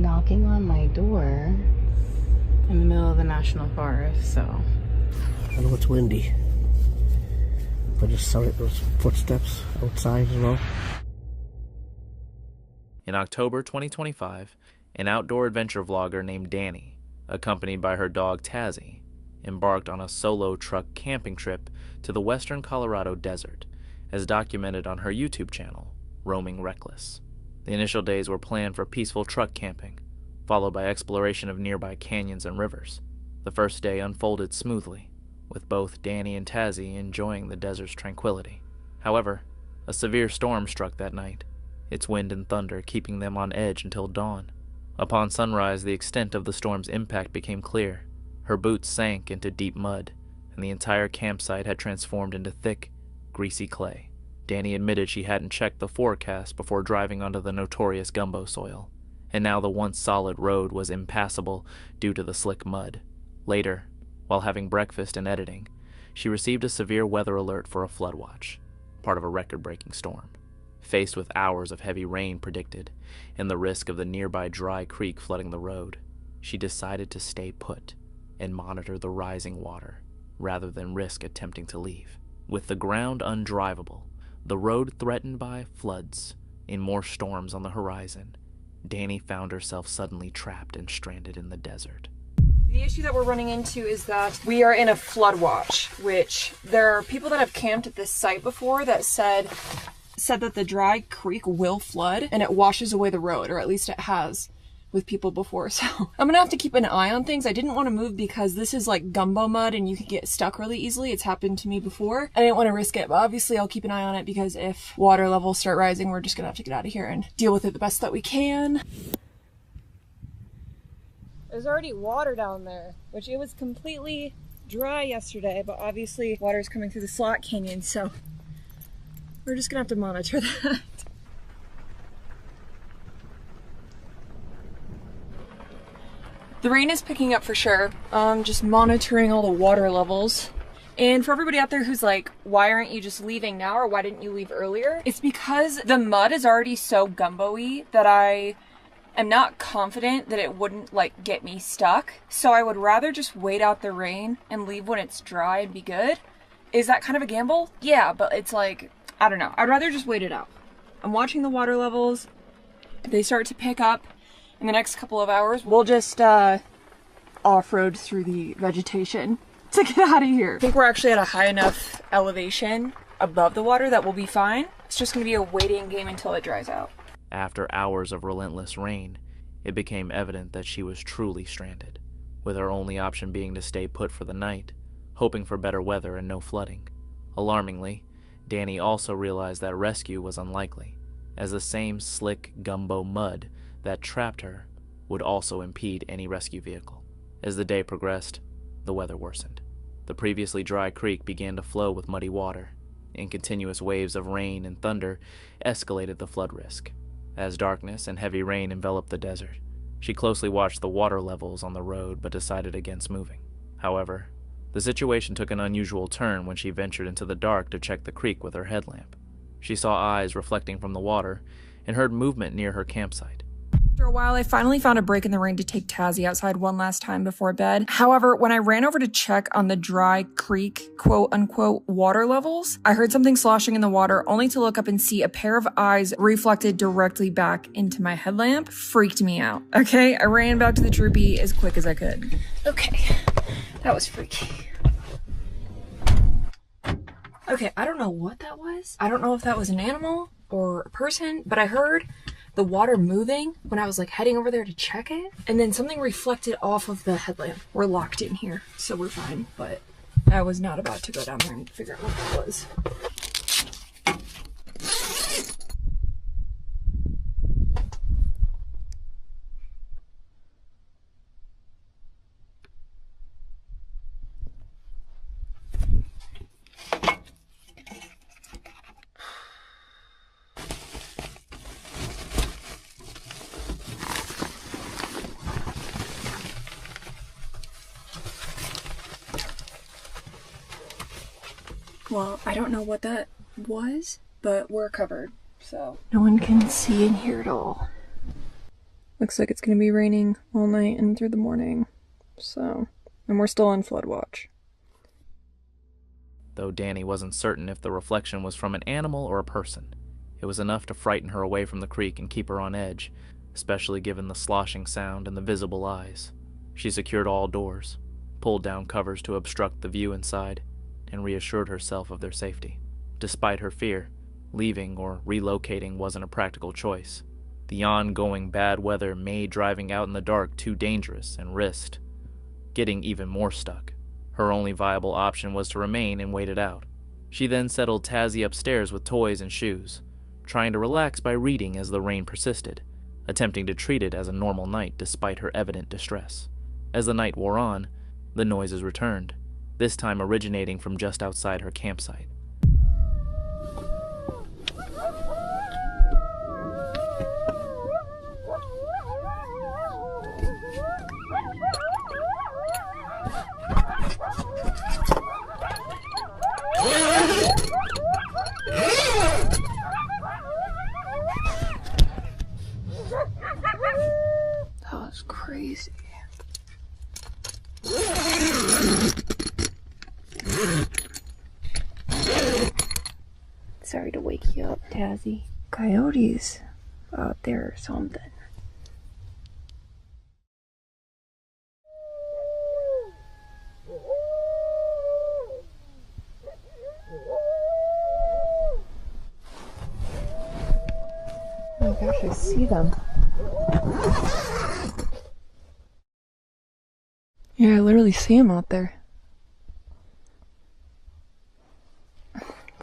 knocking on my door in the middle of the national forest, so. I know it's windy. I just saw those footsteps outside as well. In October 2025, an outdoor adventure vlogger named Danny, accompanied by her dog Tazzy, embarked on a solo truck camping trip to the western Colorado desert, as documented on her YouTube channel, Roaming Reckless. The initial days were planned for peaceful truck camping, followed by exploration of nearby canyons and rivers. The first day unfolded smoothly, with both Danny and Tazzy enjoying the desert's tranquility. However, a severe storm struck that night, its wind and thunder keeping them on edge until dawn. Upon sunrise, the extent of the storm's impact became clear. Her boots sank into deep mud, and the entire campsite had transformed into thick, greasy clay. Danny admitted she hadn't checked the forecast before driving onto the notorious gumbo soil, and now the once solid road was impassable due to the slick mud. Later, while having breakfast and editing, she received a severe weather alert for a flood watch, part of a record-breaking storm. Faced with hours of heavy rain predicted, and the risk of the nearby dry creek flooding the road, she decided to stay put and monitor the rising water, rather than risk attempting to leave. With the ground undrivable, the road threatened by floods, and more storms on the horizon, Danny found herself suddenly trapped and stranded in the desert. The issue that we're running into is that we are in a flood watch, which there are people that have camped at this site before that said that the dry creek will flood and it washes away the road, or at least it has with people before. So I'm gonna have to keep an eye on things. I didn't want to move because this is like gumbo mud and you can get stuck really easily. It's happened to me before. I didn't want to risk it, but obviously I'll keep an eye on it because if water levels start rising, we're just gonna have to get out of here and deal with it the best that we can. There's already water down there, which it was completely dry yesterday, but obviously water is coming through the slot canyon, so we're just gonna have to monitor that. The rain is picking up for sure. Just monitoring all the water levels. And for everybody out there who's like, why aren't you just leaving now, or why didn't you leave earlier? It's because the mud is already so gumbo-y that I am not confident that it wouldn't like get me stuck. So I would rather just wait out the rain and leave when it's dry and be good. Is that kind of a gamble? Yeah, but it's like, I don't know. I'd rather just wait it out. I'm watching the water levels. If they start to pick up in the next couple of hours, we'll just off-road through the vegetation to get out of here. I think we're actually at a high enough elevation above the water that we'll be fine. It's just gonna be a waiting game until it dries out. After hours of relentless rain, it became evident that she was truly stranded, with her only option being to stay put for the night, hoping for better weather and no flooding. Alarmingly, Danny also realized that rescue was unlikely, as the same slick gumbo mud that trapped her would also impede any rescue vehicle. As the day progressed, the weather worsened. The previously dry creek began to flow with muddy water, and continuous waves of rain and thunder escalated the flood risk. As darkness and heavy rain enveloped the desert, she closely watched the water levels on the road but decided against moving. However, the situation took an unusual turn when she ventured into the dark to check the creek with her headlamp. She saw eyes reflecting from the water and heard movement near her campsite. After a while, I finally found a break in the rain to take Tazzy outside one last time before bed. However, when I ran over to check on the dry creek, quote-unquote, water levels, I heard something sloshing in the water, only to look up and see a pair of eyes reflected directly back into my headlamp. Freaked me out. Okay, I ran back to the troopy as quick as I could. Okay, that was freaky. Okay, I don't know what that was. I don't know if that was an animal or a person, but I heard the water moving when I was like heading over there to check it, and then something reflected off of the headlamp. We're locked in here, so we're fine, but I was not about to go down there and figure out what that was. Well, I don't know what that was, but we're covered, so no one can see in here at all. Looks like it's gonna be raining all night and through the morning. So, and we're still on flood watch. Though Danny wasn't certain if the reflection was from an animal or a person, it was enough to frighten her away from the creek and keep her on edge, especially given the sloshing sound and the visible eyes. She secured all doors, pulled down covers to obstruct the view inside, and reassured herself of their safety. Despite her fear, leaving or relocating wasn't a practical choice. The ongoing bad weather made driving out in the dark too dangerous and risked getting even more stuck. Her only viable option was to remain and wait it out. She then settled Tazzy upstairs with toys and shoes, trying to relax by reading as the rain persisted, attempting to treat it as a normal night despite her evident distress. As the night wore on, the noises returned, this time originating from just outside her campsite. That was crazy. Sorry to wake you up, Tazzy. Coyotes out there or something. Oh my gosh, I see them. Yeah, I literally see them out there.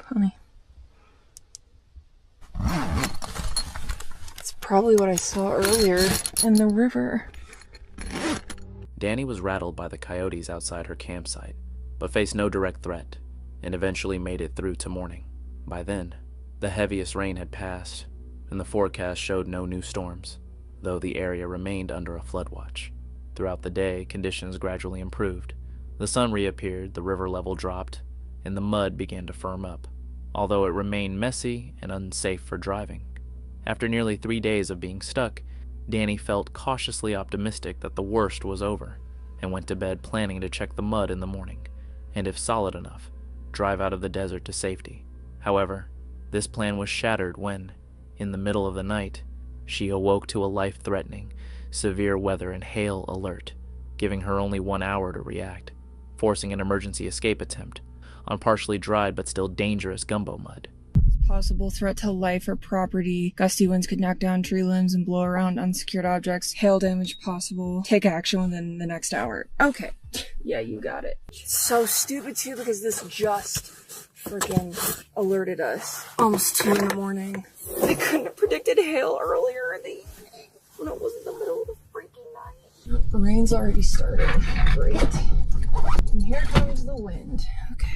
Funny. It's probably what I saw earlier in the river. Danny was rattled by the coyotes outside her campsite, but faced no direct threat, and eventually made it through to morning. By then, the heaviest rain had passed, and the forecast showed no new storms, though the area remained under a flood watch. Throughout the day, conditions gradually improved. The sun reappeared, the river level dropped, and the mud began to firm up, although it remained messy and unsafe for driving. After nearly 3 days of being stuck, Danny felt cautiously optimistic that the worst was over, and went to bed planning to check the mud in the morning, and if solid enough, drive out of the desert to safety. However, this plan was shattered when, in the middle of the night, she awoke to a life-threatening, severe weather and hail alert, giving her only 1 hour to react, forcing an emergency escape attempt on partially dried but still dangerous gumbo mud. Possible threat to life or property. Gusty winds could knock down tree limbs and blow around unsecured objects. Hail damage possible. Take action within the next hour. Okay. Yeah, you got it. It's so stupid too because this just freaking alerted us. Almost 2 in the morning. They couldn't have predicted hail earlier in the evening when it was in the middle of the freaking night. The rain's already started. Great. And here comes the wind. Okay.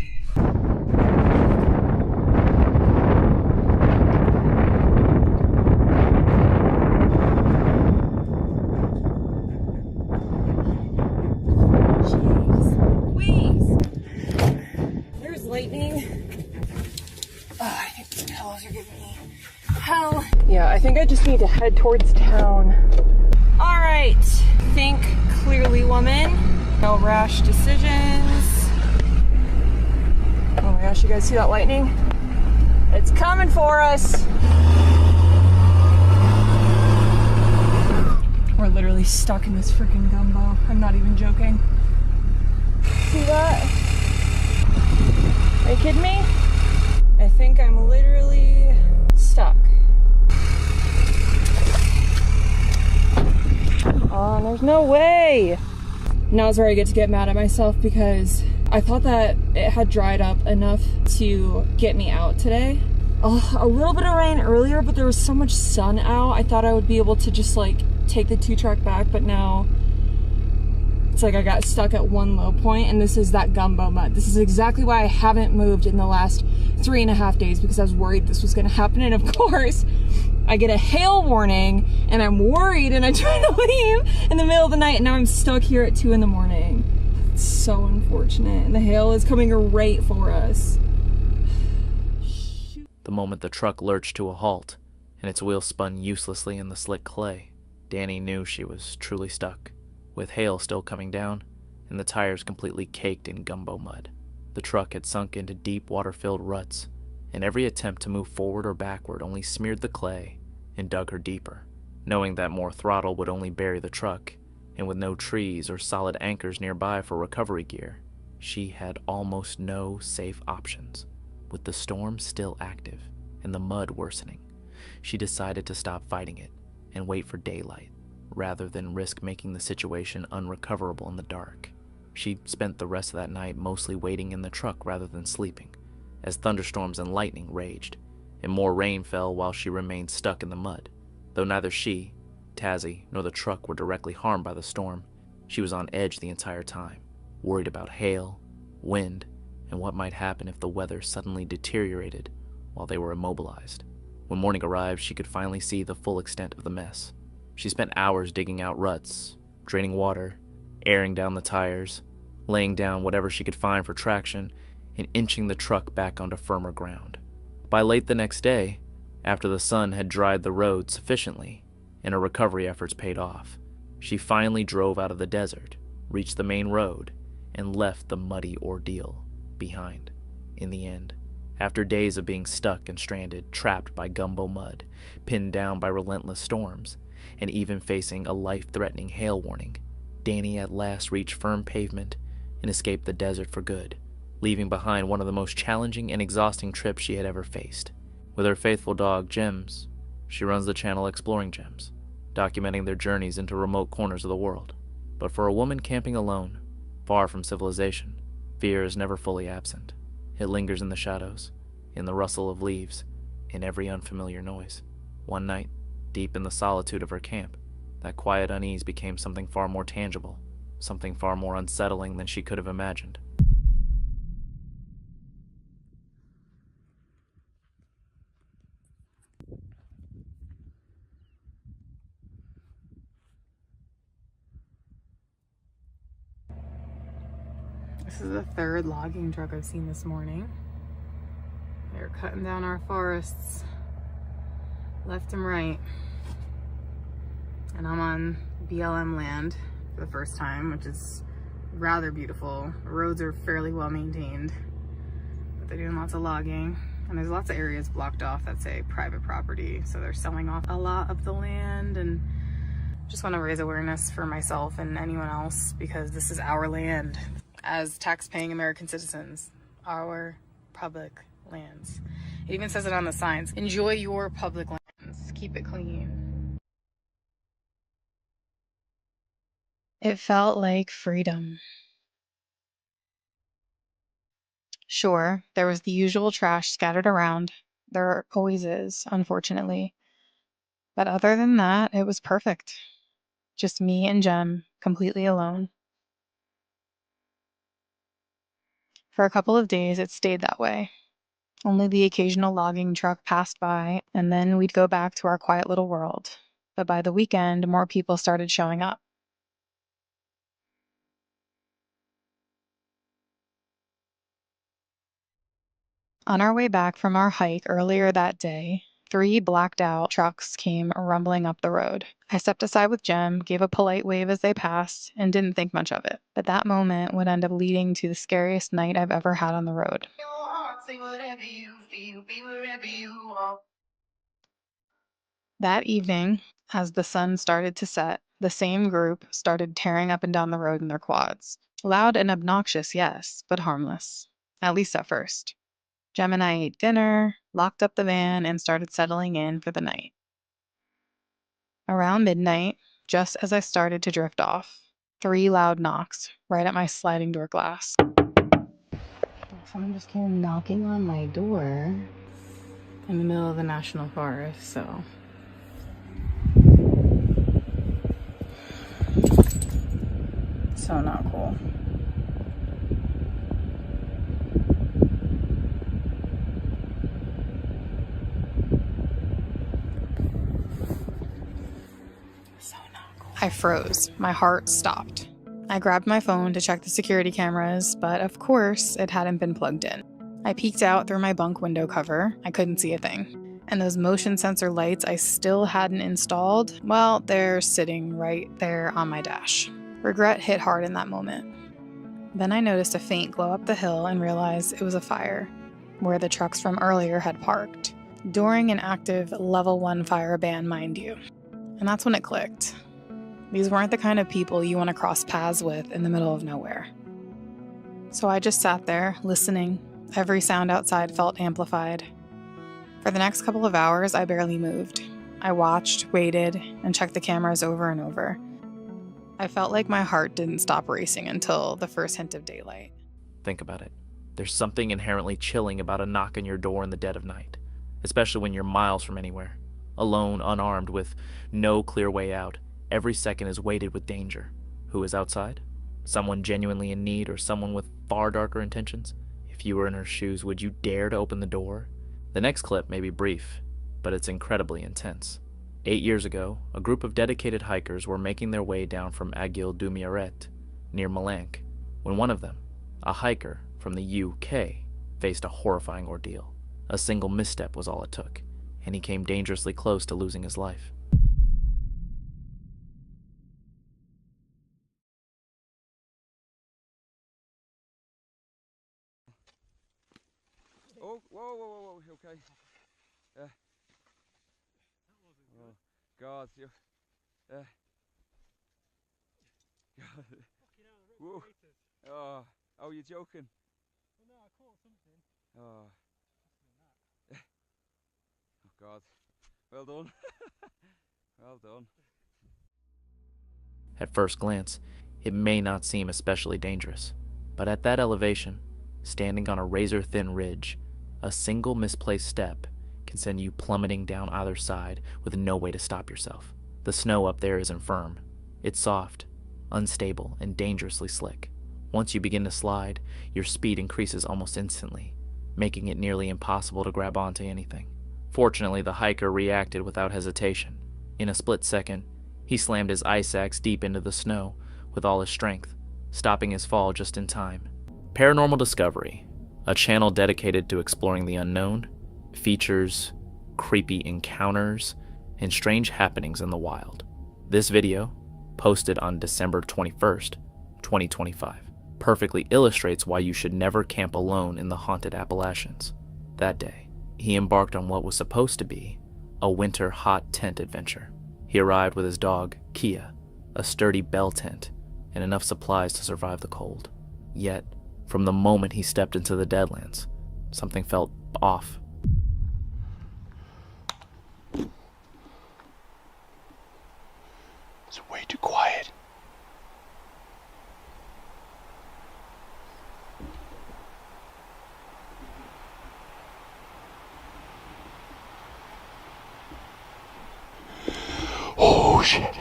I think these pillows are giving me hell. Yeah, I think I just need to head towards town. All right, think clearly, woman. No rash decisions. Oh my gosh, you guys see that lightning? It's coming for us. We're literally stuck in this freaking gumbo. I'm not even joking. See that? Are you kidding me? I think I'm literally stuck. Oh, there's no way! Now's where I get to get mad at myself because I thought that it had dried up enough to get me out today. Oh, a little bit of rain earlier, but there was so much sun out, I thought I would be able to just like take the 2-truck back, but now it's like I got stuck at one low point, and this is that gumbo mud. This is exactly why I haven't moved in the last 3.5 days, because I was worried this was gonna happen. And of course, I get a hail warning, and I'm worried, and I try to leave in the middle of the night, and now I'm stuck here at 2 in the morning. It's so unfortunate, and the hail is coming right for us. The moment the truck lurched to a halt, and its wheels spun uselessly in the slick clay, Danny knew she was truly stuck, with hail still coming down and the tires completely caked in gumbo mud. The truck had sunk into deep water-filled ruts, and every attempt to move forward or backward only smeared the clay and dug her deeper. Knowing that more throttle would only bury the truck, and with no trees or solid anchors nearby for recovery gear, she had almost no safe options. With the storm still active and the mud worsening, she decided to stop fighting it and wait for daylight, rather than risk making the situation unrecoverable in the dark. She spent the rest of that night mostly waiting in the truck rather than sleeping, as thunderstorms and lightning raged, and more rain fell while she remained stuck in the mud. Though neither she, Tazzy, nor the truck were directly harmed by the storm, she was on edge the entire time, worried about hail, wind, and what might happen if the weather suddenly deteriorated while they were immobilized. When morning arrived, she could finally see the full extent of the mess. She spent hours digging out ruts, draining water, airing down the tires, laying down whatever she could find for traction, and inching the truck back onto firmer ground. By late the next day, after the sun had dried the road sufficiently and her recovery efforts paid off, she finally drove out of the desert, reached the main road, and left the muddy ordeal behind. In the end, after days of being stuck and stranded, trapped by gumbo mud, pinned down by relentless storms, and even facing a life-threatening hail warning, Danny at last reached firm pavement and escaped the desert for good, leaving behind one of the most challenging and exhausting trips she had ever faced. With her faithful dog, Gems, she runs the channel Exploring Gems, documenting their journeys into remote corners of the world. But for a woman camping alone, far from civilization, fear is never fully absent. It lingers in the shadows, in the rustle of leaves, in every unfamiliar noise. One night, deep in the solitude of her camp, that quiet unease became something far more tangible, something far more unsettling than she could have imagined. This is the third logging truck I've seen this morning. They're cutting down our forests left and right. And I'm on BLM land for the first time, which is rather beautiful. The roads are fairly well maintained, but they're doing lots of logging. And there's lots of areas blocked off that say private property. So they're selling off a lot of the land, and just want to raise awareness for myself and anyone else, because this is our land. As tax-paying American citizens, our public lands. It even says it on the signs. Enjoy your public lands. Keep it clean. It felt like freedom. Sure, there was the usual trash scattered around. There always is, unfortunately. But other than that, it was perfect. Just me and Jem, completely alone. For a couple of days, it stayed that way. Only the occasional logging truck passed by, and then we'd go back to our quiet little world. But by the weekend, more people started showing up. On our way back from our hike earlier that day, 3 blacked out trucks came rumbling up the road. I stepped aside with Jem, gave a polite wave as they passed, and didn't think much of it. But that moment would end up leading to the scariest night I've ever had on the road. That evening, as the sun started to set, the same group started tearing up and down the road in their quads. Loud and obnoxious, yes, but harmless. At least at first. Jem and I ate dinner, locked up the van, and started settling in for the night. Around midnight, just as I started to drift off, 3 loud knocks right at my sliding door glass. Someone just came knocking on my door in the middle of the national forest, so. So not cool. I froze. My heart stopped. I grabbed my phone to check the security cameras, but of course, it hadn't been plugged in. I peeked out through my bunk window cover. I couldn't see a thing. And those motion sensor lights I still hadn't installed, well, they're sitting right there on my dash. Regret hit hard in that moment. Then I noticed a faint glow up the hill and realized it was a fire, where the trucks from earlier had parked. During an active level 1 fire ban, mind you. And that's when it clicked. These weren't the kind of people you want to cross paths with in the middle of nowhere. So I just sat there, listening. Every sound outside felt amplified. For the next couple of hours, I barely moved. I watched, waited, and checked the cameras over and over. I felt like my heart didn't stop racing until the first hint of daylight. Think about it. There's something inherently chilling about a knock on your door in the dead of night, especially when you're miles from anywhere. Alone, unarmed, with no clear way out, every second is weighted with danger. Who is outside? Someone genuinely in need or someone with far darker intentions? If you were in her shoes, would you dare to open the door? The next clip may be brief, but it's incredibly intense. 8 years ago, a group of dedicated hikers were making their way down from Aiguille du Miraret, near Malanque, when one of them, a hiker from the UK, faced a horrifying ordeal. A single misstep was all it took, and he came dangerously close to losing his life. Oh, whoa, okay. Oh, God, you. God. Whoa. Oh, you're joking? Well, no, I caught something. Oh. Oh, God. Well done. Well done. At first glance, it may not seem especially dangerous, but at that elevation, standing on a razor-thin ridge, a single misplaced step can send you plummeting down either side with no way to stop yourself. The snow up there isn't firm. It's soft, unstable, and dangerously slick. Once you begin to slide, your speed increases almost instantly, making it nearly impossible to grab onto anything. Fortunately, the hiker reacted without hesitation. In a split second, he slammed his ice axe deep into the snow with all his strength, stopping his fall just in time. Paranormal Discovery, a channel dedicated to exploring the unknown, features creepy encounters and strange happenings in the wild. This video, posted on December 21st, 2025, perfectly illustrates why you should never camp alone in the haunted Appalachians. That day, he embarked on what was supposed to be a winter hot tent adventure. He arrived with his dog, Kia, a sturdy bell tent, and enough supplies to survive the cold. Yet, from the moment he stepped into the Deadlands, something felt off. It's way too quiet. Oh shit.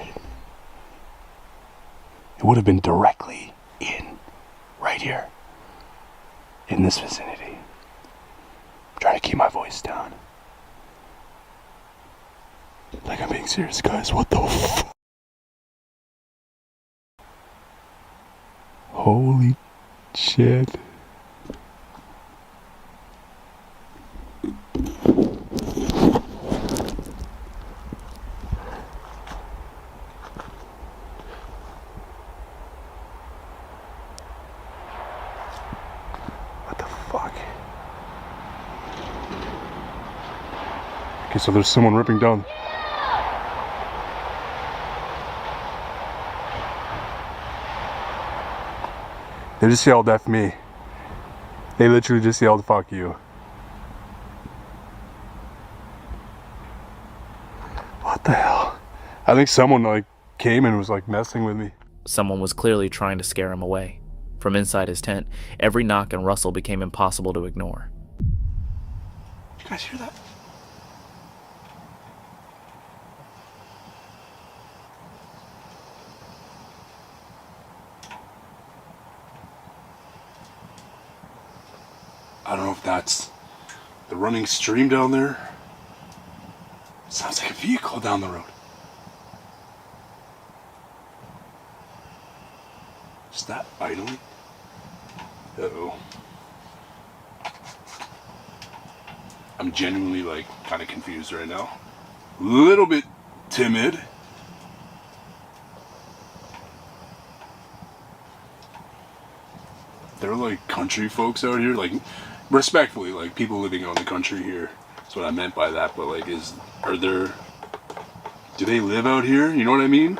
It would have been directly in, right here, in this vicinity. I'm trying to keep my voice down. Like, I'm being serious, guys. What the f? Holy shit. What the fuck? Okay, so there's someone ripping down. They just yelled F me. They literally just yelled fuck you. What the hell? I think someone like came and was like messing with me. Someone was clearly trying to scare him away. From inside his tent, every knock and rustle became impossible to ignore. You guys hear that? I don't know if that's the running stream down there. Sounds like a vehicle down the road. Is that idling? Uh-oh. I'm genuinely like kind of confused right now. A little bit timid. They're like country folks out here, like respectfully, like people living out in the country here. That's what I meant by that. But like, do they live out here? You know what I mean?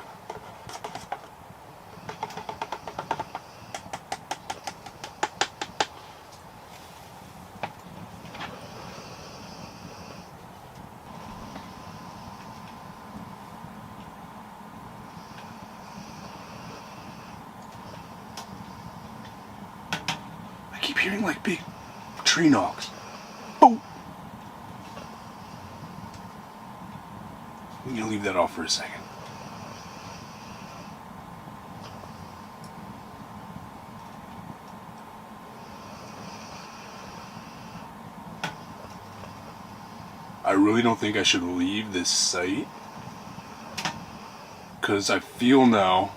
I keep hearing like big tree knocks. Oh! I'm gonna leave that off for a second. I really don't think I should leave this site, because I feel now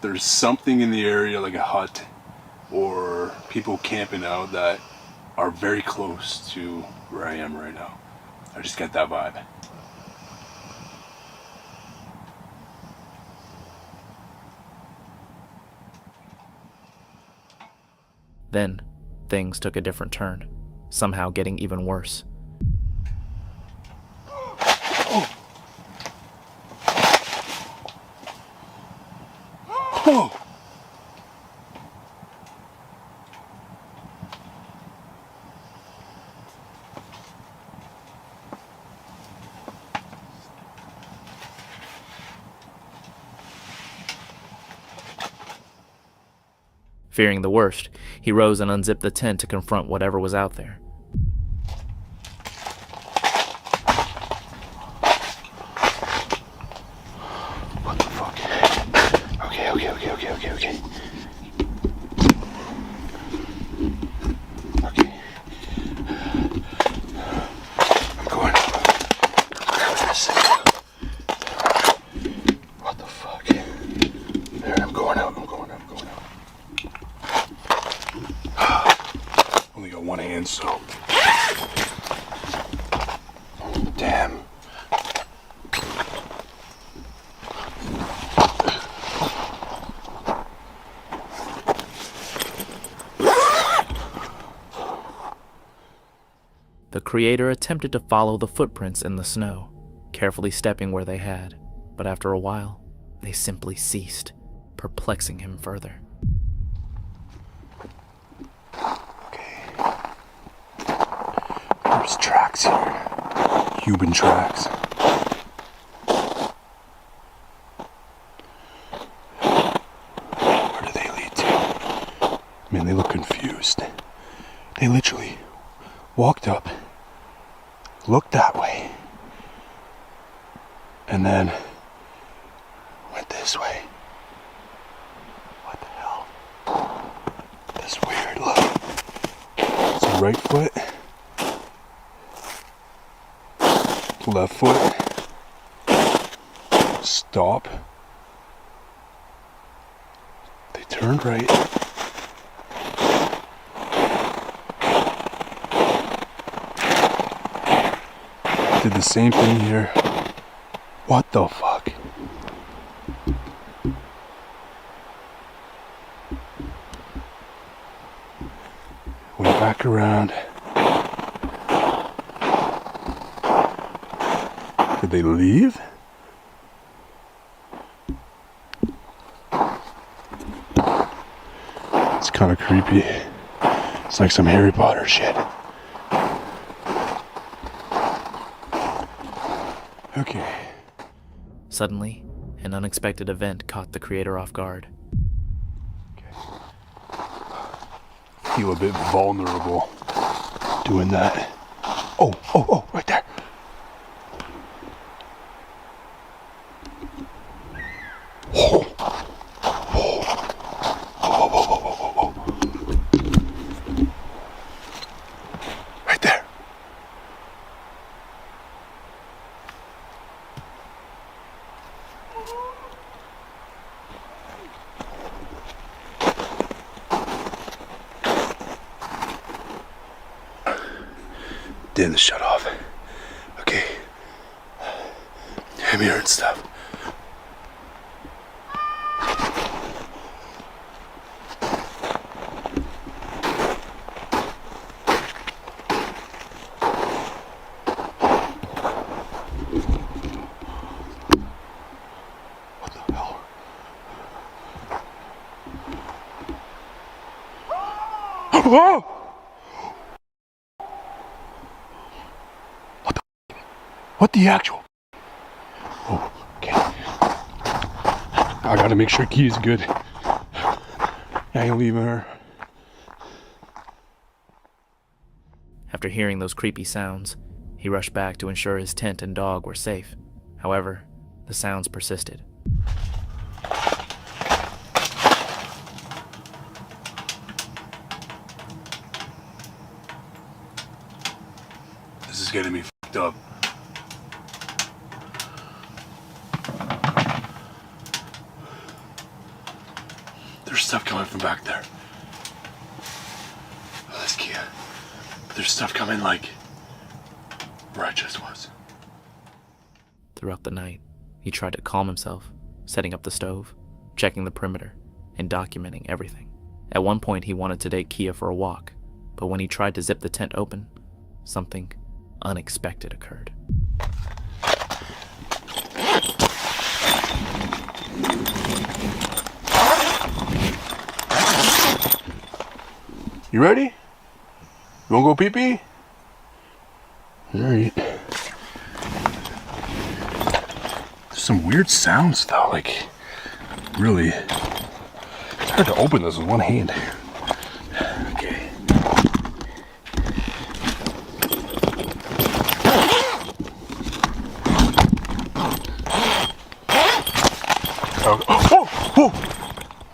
there's something in the area, like a hut or people camping out, that are very close to where I am right now. I just get that vibe. Then, things took a different turn, somehow getting even worse. Oh! Fearing the worst, he rose and unzipped the tent to confront whatever was out there. What the fuck? Okay. Okay. I'm going. What the fuck? There, I'm going out. Only got one hand, so. Damn. The creator attempted to follow the footprints in the snow, carefully stepping where they had, but after a while, they simply ceased, perplexing him further. There's tracks here. Human tracks. Where do they lead to? Man, they look confused. They literally walked up, looked that way, and then went this way. What the hell? That's weird, look. It's the right foot. Left foot. Stop. They turned right. Did the same thing here. What the fuck? Went back around. Did they leave? It's kind of creepy. It's like some Harry Potter shit. Okay. Suddenly, an unexpected event caught the creator off guard. Feel a bit vulnerable doing that. Oh, right there. Right there. Didn't shut off. Okay. I'm hearing stuff. What the hell? Oh! What the actual? Oh, okay. I gotta make sure Key is good. I ain't leaving her. After hearing those creepy sounds, he rushed back to ensure his tent and dog were safe. However, the sounds persisted. This is getting me fucked up. There's stuff coming from back there. Oh, that's Kia. But there's stuff coming like where I just was. Throughout the night, he tried to calm himself, setting up the stove, checking the perimeter, and documenting everything. At one point, he wanted to take Kia for a walk, but when he tried to zip the tent open, something unexpected occurred. You ready? You wanna go pee-pee? Alright. There's some weird sounds though, like really. It's hard to open this with one hand. Okay. Oh! Whoa!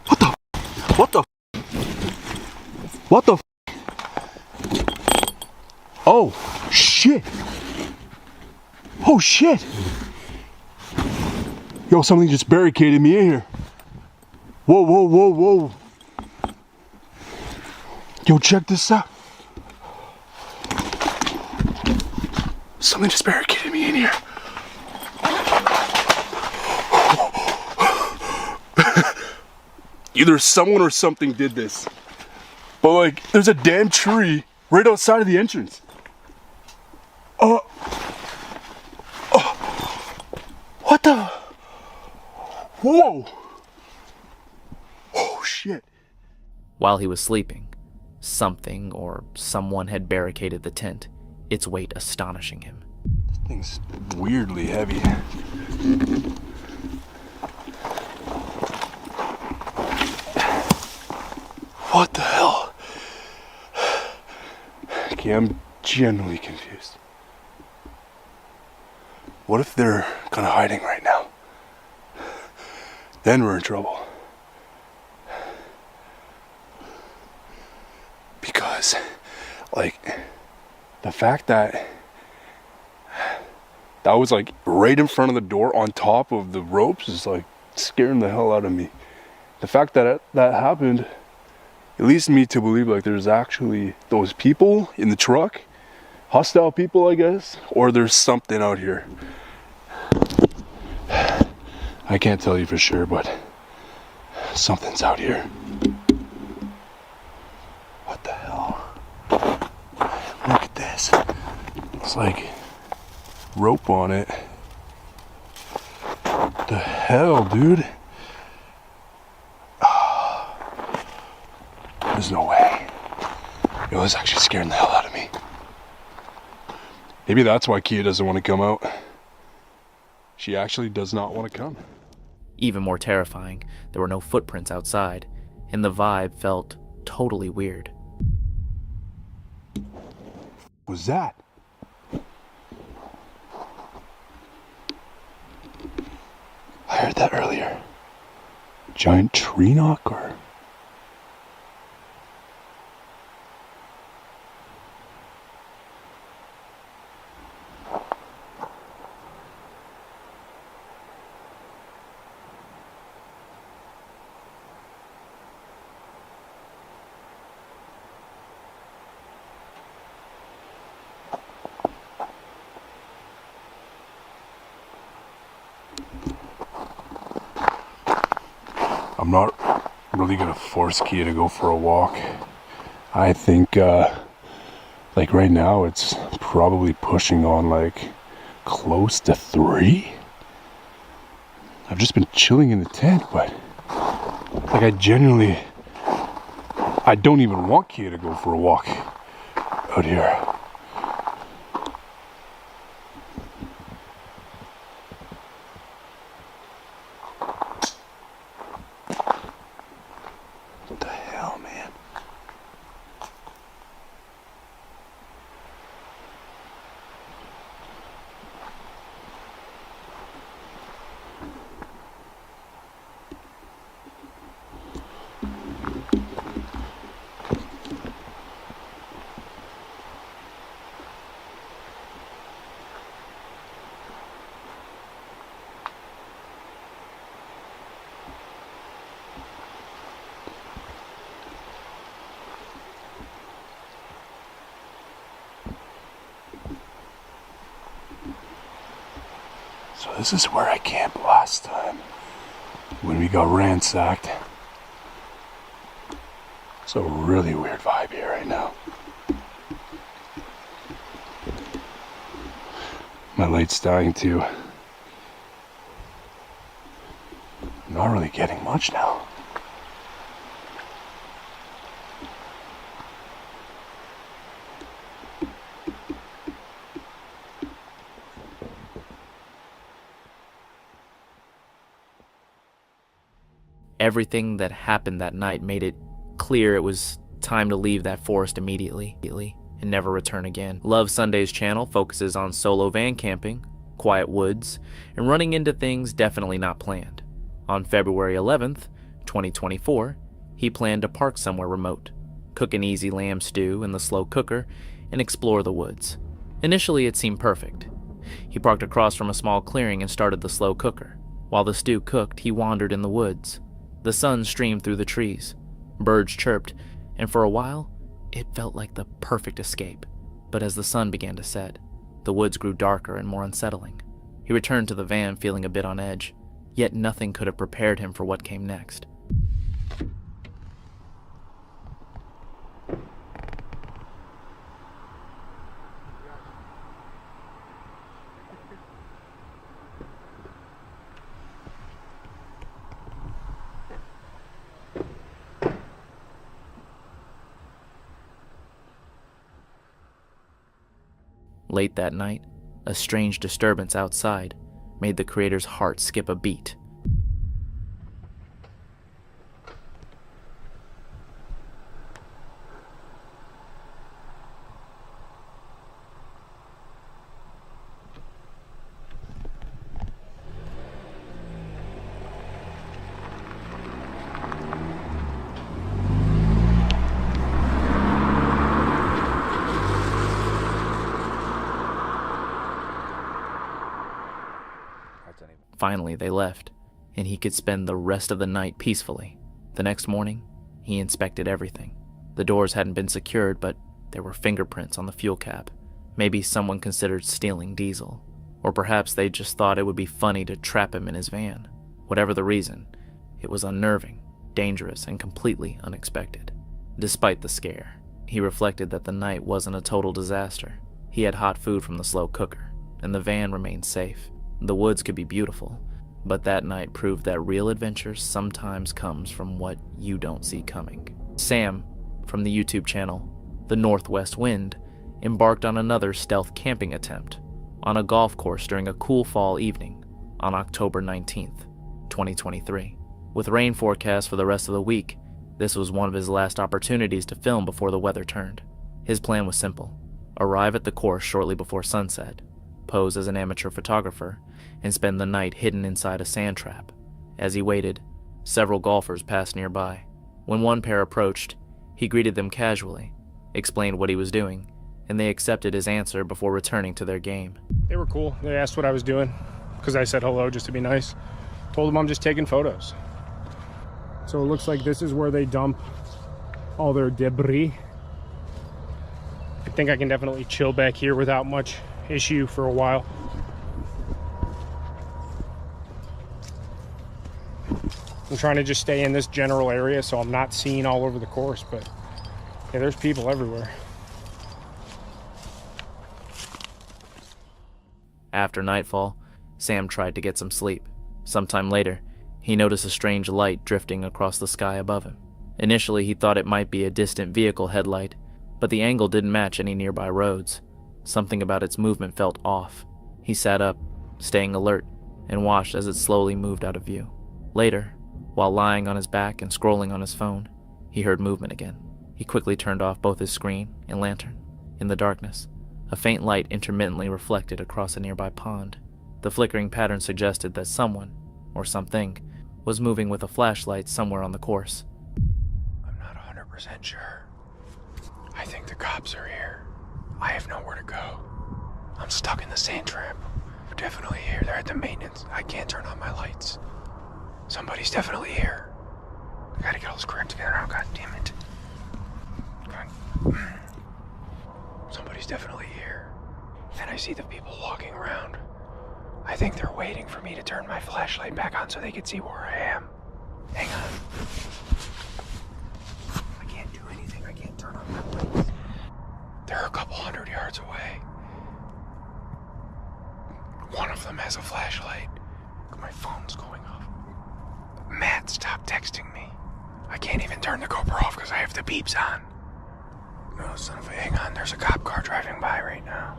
What the? What the? What the? Oh, shit. Oh, shit. Yo, something just barricaded me in here. Whoa, whoa, whoa, whoa. Yo, check this out. Something just barricaded me in here. Either someone or something did this. But like, there's a damn tree right outside of the entrance. What the? Whoa! Oh shit. While he was sleeping, something or someone had barricaded the tent, its weight astonishing him. This thing's weirdly heavy. What the hell? Okay, I'm genuinely confused. What if they're kind of hiding right now? Then we're in trouble. Because, like, the fact that that was like right in front of the door on top of the ropes is like scaring the hell out of me. The fact that that happened, it leads me to believe like there's actually those people in the truck, hostile people I guess, or there's something out here. I can't tell you for sure, but something's out here. What the hell? Look at this. It's like rope on it. What the hell, dude? There's no way. It was actually scaring the hell out of me. Maybe that's why Kia doesn't want to come out. She actually does not want to come. Even more terrifying, there were no footprints outside, and the vibe felt totally weird. What was that? I heard that earlier. Giant tree knock or? I'm not really gonna force Kia to go for a walk. I think like right now it's probably pushing on like close to 3. I've just been chilling in the tent, but like I don't even want Kia to go for a walk out here. What the hell, man? So this is where I camped last time when we got ransacked. It's a really weird vibe here right now. My light's dying too. I'm not really getting much now. Everything that happened that night made it clear it was time to leave that forest immediately and never return again. Love Sunday's channel focuses on solo van camping, quiet woods, and running into things definitely not planned. On February 11th, 2024, he planned to park somewhere remote, cook an easy lamb stew in the slow cooker, and explore the woods. Initially, it seemed perfect. He parked across from a small clearing and started the slow cooker. While the stew cooked, he wandered in the woods. The sun streamed through the trees. Birds chirped, and for a while, it felt like the perfect escape. But as the sun began to set, the woods grew darker and more unsettling. He returned to the van feeling a bit on edge, yet nothing could have prepared him for what came next. Late that night, a strange disturbance outside made the creator's heart skip a beat. Finally, they left, and he could spend the rest of the night peacefully. The next morning, he inspected everything. The doors hadn't been secured, but there were fingerprints on the fuel cap. Maybe someone considered stealing diesel, or perhaps they just thought it would be funny to trap him in his van. Whatever the reason, it was unnerving, dangerous, and completely unexpected. Despite the scare, he reflected that the night wasn't a total disaster. He had hot food from the slow cooker, and the van remained safe. The woods could be beautiful, but that night proved that real adventure sometimes comes from what you don't see coming. Sam, from the YouTube channel The Northwest Wind, embarked on another stealth camping attempt on a golf course during a cool fall evening on October 19th, 2023. With rain forecast for the rest of the week, this was one of his last opportunities to film before the weather turned. His plan was simple: arrive at the course shortly before sunset, pose as an amateur photographer, and spend the night hidden inside a sand trap. As he waited, several golfers passed nearby. When one pair approached, he greeted them casually, explained what he was doing, and they accepted his answer before returning to their game. They were cool. They asked what I was doing because I said hello just to be nice. Told them I'm just taking photos. So it looks like this is where they dump all their debris. I think I can definitely chill back here without much issue for a while. I'm trying to just stay in this general area so I'm not seen all over the course, but yeah, there's people everywhere. After nightfall, Sam tried to get some sleep. Sometime later, he noticed a strange light drifting across the sky above him. Initially, he thought it might be a distant vehicle headlight, but the angle didn't match any nearby roads. Something about its movement felt off. He sat up, staying alert, and watched as it slowly moved out of view. Later, while lying on his back and scrolling on his phone, he heard movement again. He quickly turned off both his screen and lantern. In the darkness, a faint light intermittently reflected across a nearby pond. The flickering pattern suggested that someone, or something, was moving with a flashlight somewhere on the course. I'm not 100% sure. I think the cops are here. I have nowhere to go. I'm stuck in the sand trap. They're definitely here. They're at the maintenance. I can't turn on my lights. Somebody's definitely here. I gotta get all this crap together now, god damn it. God. Somebody's definitely here. And I see the people walking around. I think they're waiting for me to turn my flashlight back on so they can see where I am. Hang on. I can't do anything. I can't turn on my lights. They're a couple 100 yards away. One of them has a flashlight. My phone's going off. Matt, stop texting me. I can't even turn the GoPro off because I have the beeps on. No, son of a... Hang on, there's a cop car driving by right now.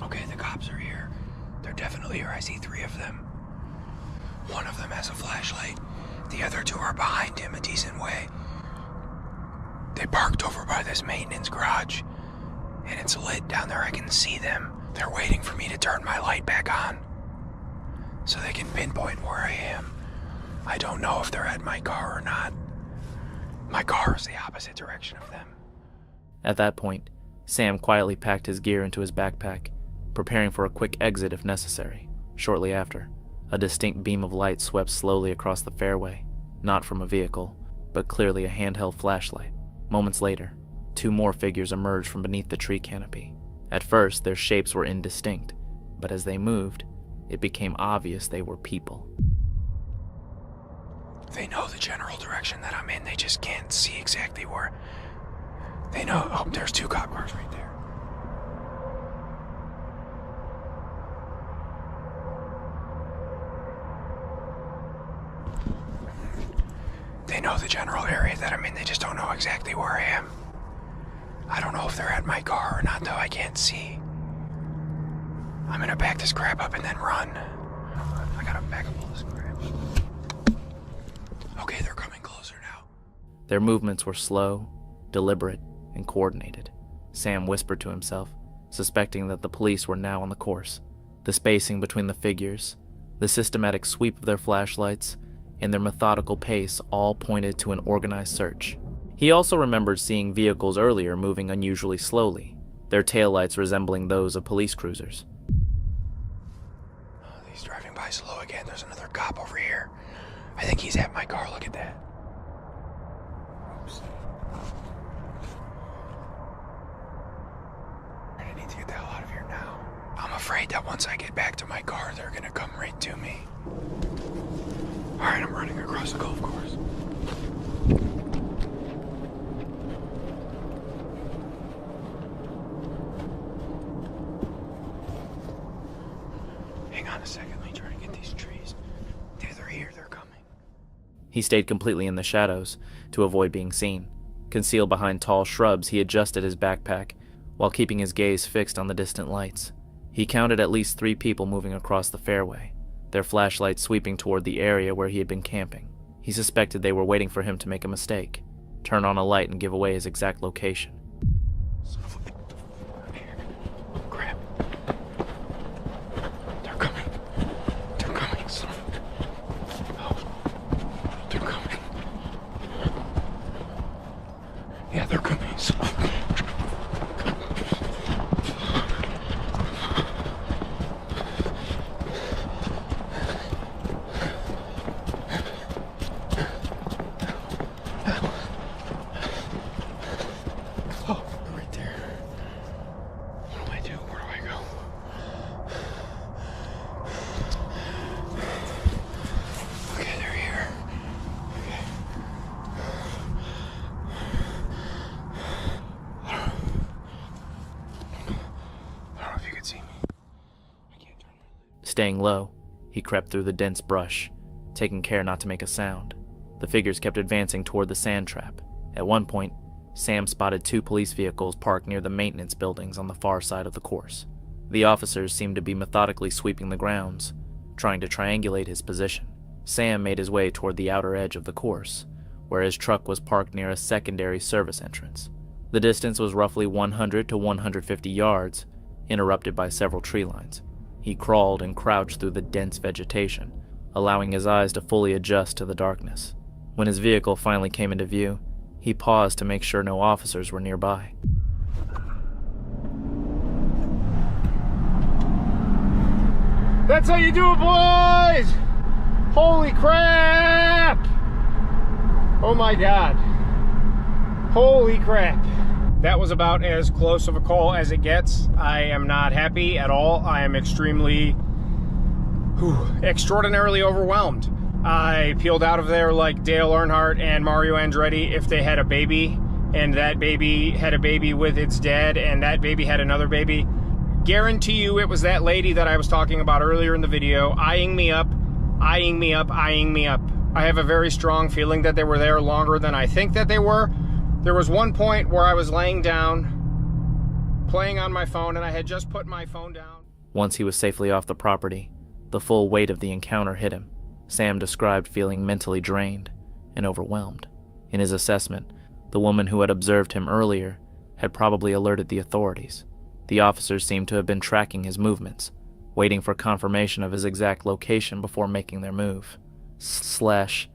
Okay, the cops are here. They're definitely here. I see 3 of them. One of them has a flashlight. The other 2 are behind him a decent way. They parked over by this maintenance garage, and it's lit down there. I can see them. They're waiting for me to turn my light back on so they can pinpoint where I am. I don't know if they're at my car or not. My car is the opposite direction of them. At that point, Sam quietly packed his gear into his backpack, preparing for a quick exit if necessary. Shortly after, a distinct beam of light swept slowly across the fairway, not from a vehicle, but clearly a handheld flashlight. Moments later, 2 more figures emerged from beneath the tree canopy. At first, their shapes were indistinct, but as they moved, it became obvious they were people. They know the general direction that I'm in. They just can't see exactly where. They know. Oh, there's 2 cop cars right there. They know the general area that I'm in. They just don't know exactly where I am. I don't know if they're at my car or not, though. I can't see. I'm gonna back this crap up and then run. I gotta back up all this crap. Okay, they're coming closer now. Their movements were slow, deliberate, and coordinated. Sam whispered to himself, suspecting that the police were now on the course. The spacing between the figures, the systematic sweep of their flashlights, and their methodical pace all pointed to an organized search. He also remembered seeing vehicles earlier moving unusually slowly, their taillights resembling those of police cruisers. Oh, he's driving by slow again. There's another cop over here. I think he's at my car. Look at that. Oops. I need to get the hell out of here now. I'm afraid that once I get back to my car, they're gonna come right to me. Alright, I'm running across the golf course. Hang on a second, let me try to get these trees. Yeah, they're here, they're coming. He stayed completely in the shadows to avoid being seen. Concealed behind tall shrubs, he adjusted his backpack while keeping his gaze fixed on the distant lights. He counted at least 3 people moving across the fairway, their flashlights sweeping toward the area where he had been camping. He suspected they were waiting for him to make a mistake, turn on a light and give away his exact location. Son of a... Crap. They're coming. They're coming, son of a... Oh. They're coming. Yeah, they're coming, son of a... Staying low, he crept through the dense brush, taking care not to make a sound. The figures kept advancing toward the sand trap. At one point, Sam spotted 2 police vehicles parked near the maintenance buildings on the far side of the course. The officers seemed to be methodically sweeping the grounds, trying to triangulate his position. Sam made his way toward the outer edge of the course, where his truck was parked near a secondary service entrance. The distance was roughly 100 to 150 yards, interrupted by several tree lines. He crawled and crouched through the dense vegetation, allowing his eyes to fully adjust to the darkness. When his vehicle finally came into view, he paused to make sure no officers were nearby. That's how you do it, boys! Holy crap! Oh my God. Holy crap. That was about as close of a call as it gets. I am not happy at all. I am extremely, extraordinarily overwhelmed. I peeled out of there like Dale Earnhardt and Mario Andretti if they had a baby, and that baby had a baby with its dad, and that baby had another baby. Guarantee you it was that lady that I was talking about earlier in the video, eyeing me up, eyeing me up, eyeing me up. I have a very strong feeling that they were there longer than I think that they were. There was one point where I was laying down, playing on my phone, and I had just put my phone down. Once he was safely off the property, the full weight of the encounter hit him. Sam described feeling mentally drained and overwhelmed. In his assessment, the woman who had observed him earlier had probably alerted the authorities. The officers seemed to have been tracking his movements, waiting for confirmation of his exact location before making their move. //